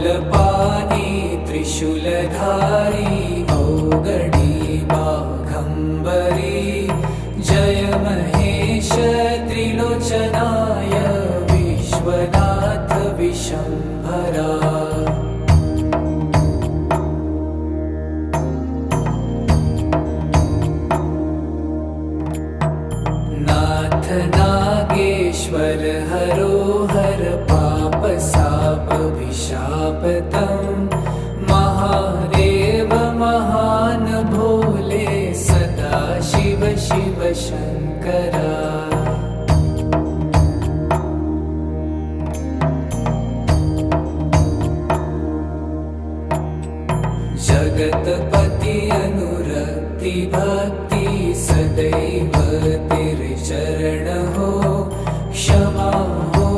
शूलपाणि त्रिशूलधारी औगणी बाघम्बरी जय महेश त्रिलोचनाय विश्वनाथ विशम्भरा। नाथ नागेश्वर हरोहर पाप साप विशापतम् महादेव महान भोले सदा शिव शिव शंकरा। जगतपति अनुरक्ति भक्ति सदैव